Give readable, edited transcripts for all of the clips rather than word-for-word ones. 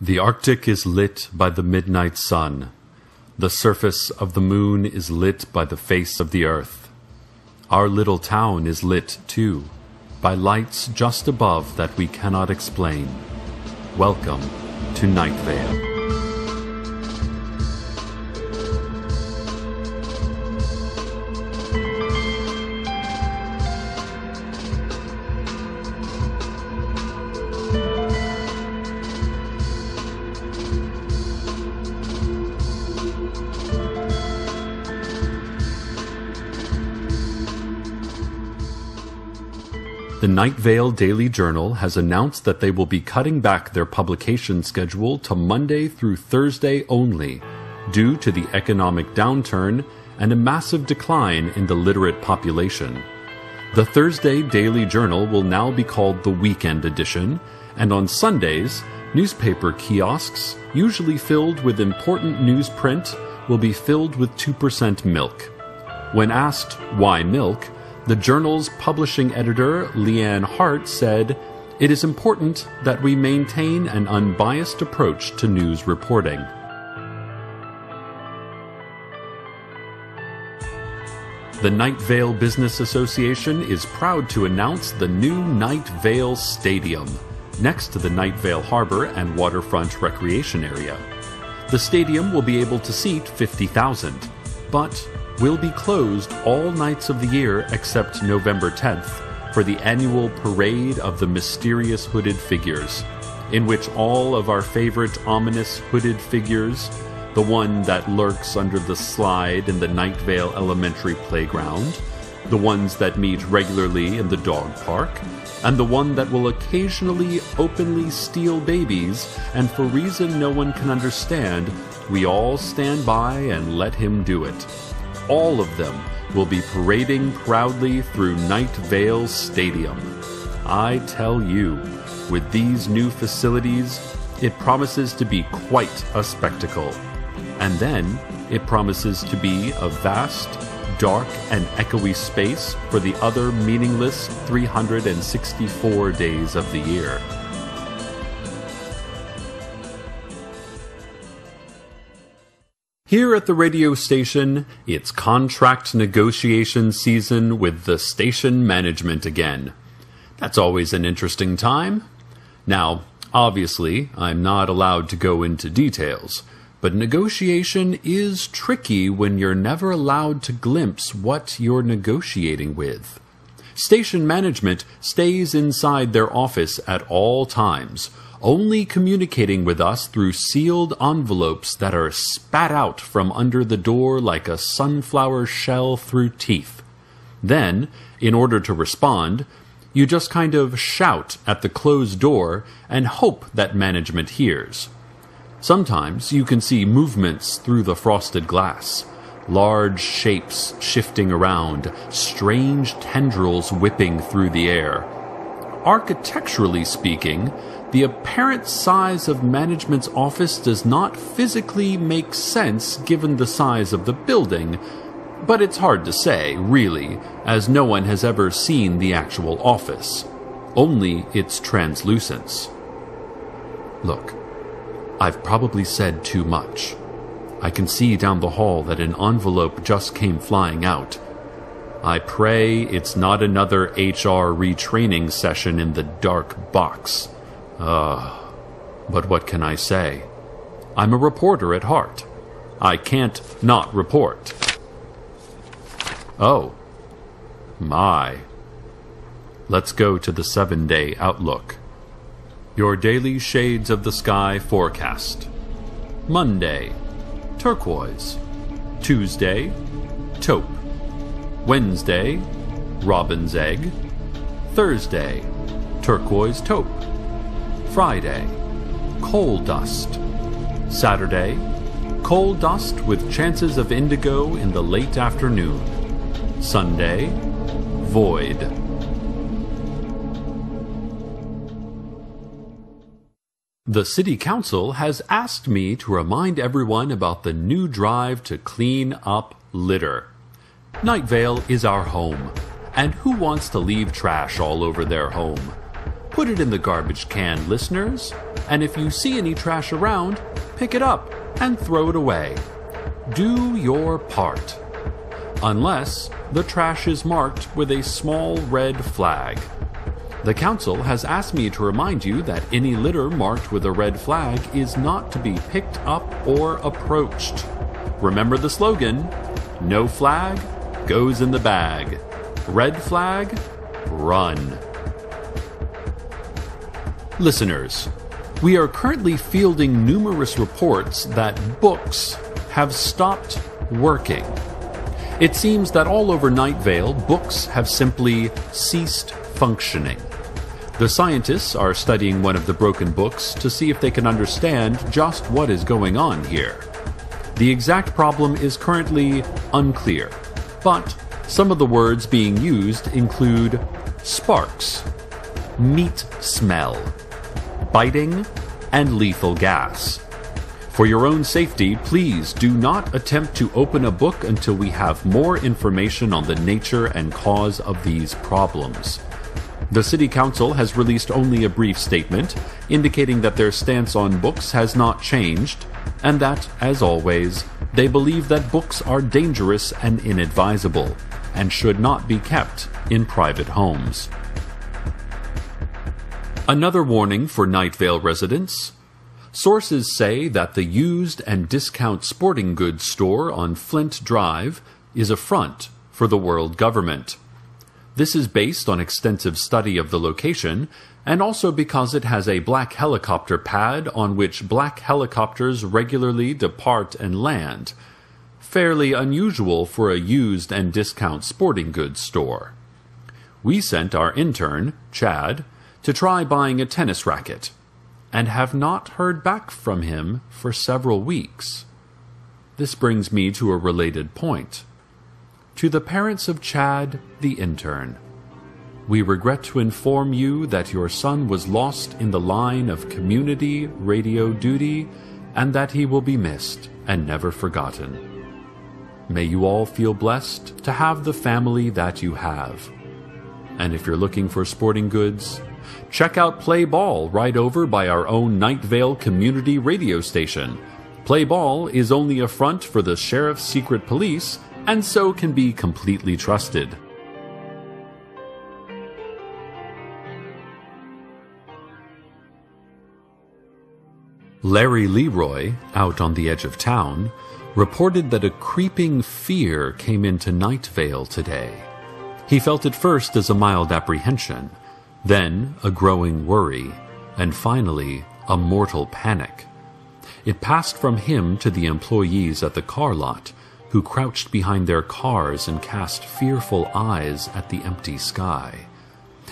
The Arctic is lit by the midnight sun. The surface of the moon is lit by the face of the earth. Our little town is lit, too, by lights just above that we cannot explain. Welcome to Night Vale. The Night Vale Daily Journal has announced that they will be cutting back their publication schedule to Monday through Thursday only, due to the economic downturn and a massive decline in the literate population. The Thursday Daily Journal will now be called the Weekend Edition, and on Sundays, newspaper kiosks, usually filled with important newsprint, will be filled with 2% milk. When asked why milk, the journal's publishing editor, Leanne Hart, said, "It is important that we maintain an unbiased approach to news reporting." The Night Vale Business Association is proud to announce the new Night Vale Stadium, next to the Night Vale Harbor and waterfront recreation area. The stadium will be able to seat 50,000, but will be closed all nights of the year except November 10th for the annual Parade of the Mysterious Hooded Figures, in which all of our favorite ominous hooded figures, the one that lurks under the slide in the Night Vale Elementary Playground, the ones that meet regularly in the dog park, and the one that will occasionally openly steal babies, and for reason no one can understand, we all stand by and let him do it. All of them will be parading proudly through Night Vale Stadium. I tell you, with these new facilities, it promises to be quite a spectacle. And then, it promises to be a vast, dark, and echoey space for the other meaningless 364 days of the year. Here at the radio station, it's contract negotiation season with the station management again. That's always an interesting time. Now, obviously, I'm not allowed to go into details, but negotiation is tricky when you're never allowed to glimpse what you're negotiating with. Station management stays inside their office at all times, only communicating with us through sealed envelopes that are spat out from under the door like a sunflower shell through teeth. Then, in order to respond, you just kind of shout at the closed door and hope that management hears. Sometimes you can see movements through the frosted glass, large shapes shifting around, strange tendrils whipping through the air. Architecturally speaking, the apparent size of management's office does not physically make sense given the size of the building, but it's hard to say, really, as no one has ever seen the actual office, only its translucence. Look, I've probably said too much. I can see down the hall that an envelope just came flying out. I pray it's not another HR retraining session in the dark box. But what can I say? I'm a reporter at heart. I can't not report. Oh, my. Let's go to the 7-day outlook. Your daily shades of the sky forecast. Monday, turquoise. Tuesday, taupe. Wednesday, robin's egg. Thursday, turquoise taupe. Friday, coal dust. Saturday, coal dust with chances of indigo in the late afternoon. Sunday, void. The City Council has asked me to remind everyone about the new drive to clean up litter. Night Vale is our home, and who wants to leave trash all over their home? put it in the garbage can, listeners. And if you see any trash around, pick it up and throw it away. Do your part. Unless the trash is marked with a small red flag. The council has asked me to remind you that any litter marked with a red flag is not to be picked up or approached. Remember the slogan, no flag goes in the bag. Red flag, run. Listeners, we are currently fielding numerous reports that books have stopped working. It seems that all over Night Vale, books have simply ceased functioning. The scientists are studying one of the broken books to see if they can understand just what is going on here. The exact problem is currently unclear, but some of the words being used include sparks, meat smell, biting, and lethal gas. For your own safety, please do not attempt to open a book until we have more information on the nature and cause of these problems. The City Council has released only a brief statement, indicating that their stance on books has not changed, and that, as always, they believe that books are dangerous and inadvisable, and should not be kept in private homes. Another warning for Night Vale residents. Sources say that the used and discount sporting goods store on Flint Drive is a front for the world government. This is based on extensive study of the location, and also because it has a black helicopter pad on which black helicopters regularly depart and land. Fairly unusual for a used and discount sporting goods store. We sent our intern, Chad, to try buying a tennis racket, and have not heard back from him for several weeks. This brings me to a related point. To the parents of Chad, the intern, we regret to inform you that your son was lost in the line of community radio duty, and that he will be missed and never forgotten. May you all feel blessed to have the family that you have. And if you're looking for sporting goods, check out Play Ball right over by our own Night Vale community radio station. Play Ball is only a front for the Sheriff's Secret Police, and so can be completely trusted. Larry Leroy, out on the edge of town, reported that a creeping fear came into Night Vale today. He felt it first as a mild apprehension, then a growing worry, and finally a mortal panic. It passed from him to the employees at the car lot, who crouched behind their cars and cast fearful eyes at the empty sky.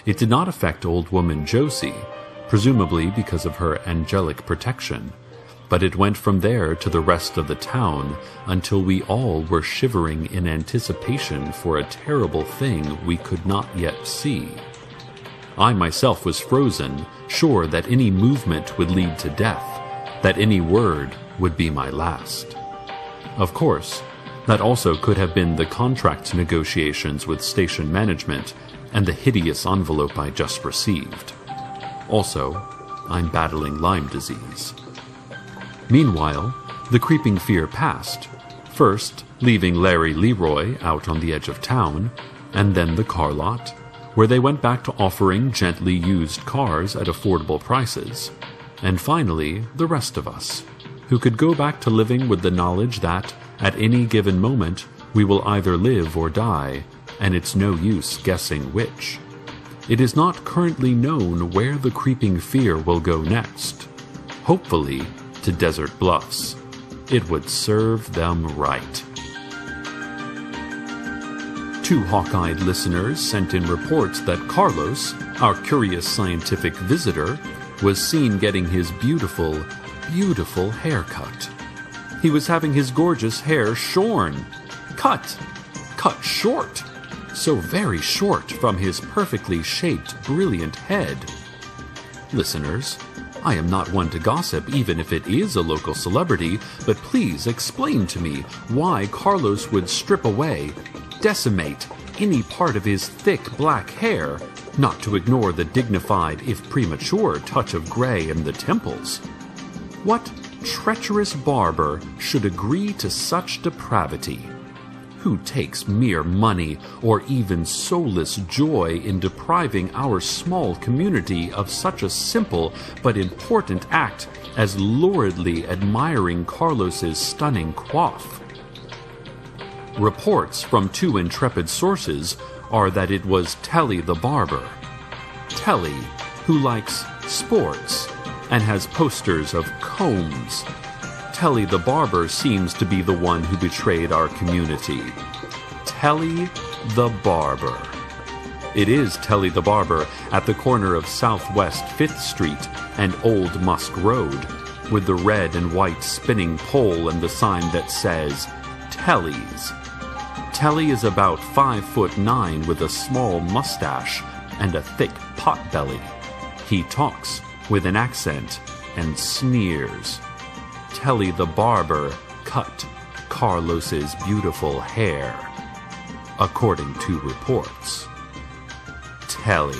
It did not affect old woman Josie, presumably because of her angelic protection, but it went from there to the rest of the town until we all were shivering in anticipation for a terrible thing we could not yet see. I myself was frozen, sure that any movement would lead to death, that any word would be my last. Of course, that also could have been the contract negotiations with station management and the hideous envelope I just received. Also, I'm battling Lyme disease. Meanwhile, the creeping fear passed, first leaving Larry Leroy out on the edge of town, and then the car lot, where they went back to offering gently used cars at affordable prices, and finally the rest of us, who could go back to living with the knowledge that, at any given moment, we will either live or die, and it's no use guessing which. It is not currently known where the creeping fear will go next. Hopefully, to Desert Bluffs. It would serve them right. 2 hawk-eyed listeners sent in reports that Carlos, our curious scientific visitor, was seen getting his beautiful, beautiful haircut. He was having his gorgeous hair shorn, cut short, so very short from his perfectly shaped, brilliant head. Listeners, I am not one to gossip, even if it is a local celebrity, but please explain to me why Carlos would strip away, decimate any part of his thick black hair, not to ignore the dignified, if premature, touch of gray in the temples. What treacherous barber should agree to such depravity? Who takes mere money or even soulless joy in depriving our small community of such a simple but important act as luridly admiring Carlos's stunning coif? Reports from 2 intrepid sources are that it was Telly the barber. Telly, who likes sports and has posters of combs. Telly the barber seems to be the one who betrayed our community. Telly the barber. It is Telly the barber at the corner of Southwest 5th Street and Old Musk Road, with the red and white spinning pole and the sign that says, Telly's. Telly is about 5'9" with a small mustache and a thick pot-belly. He talks with an accent and sneers. Telly the barber cut Carlos's beautiful hair, according to reports. Telly.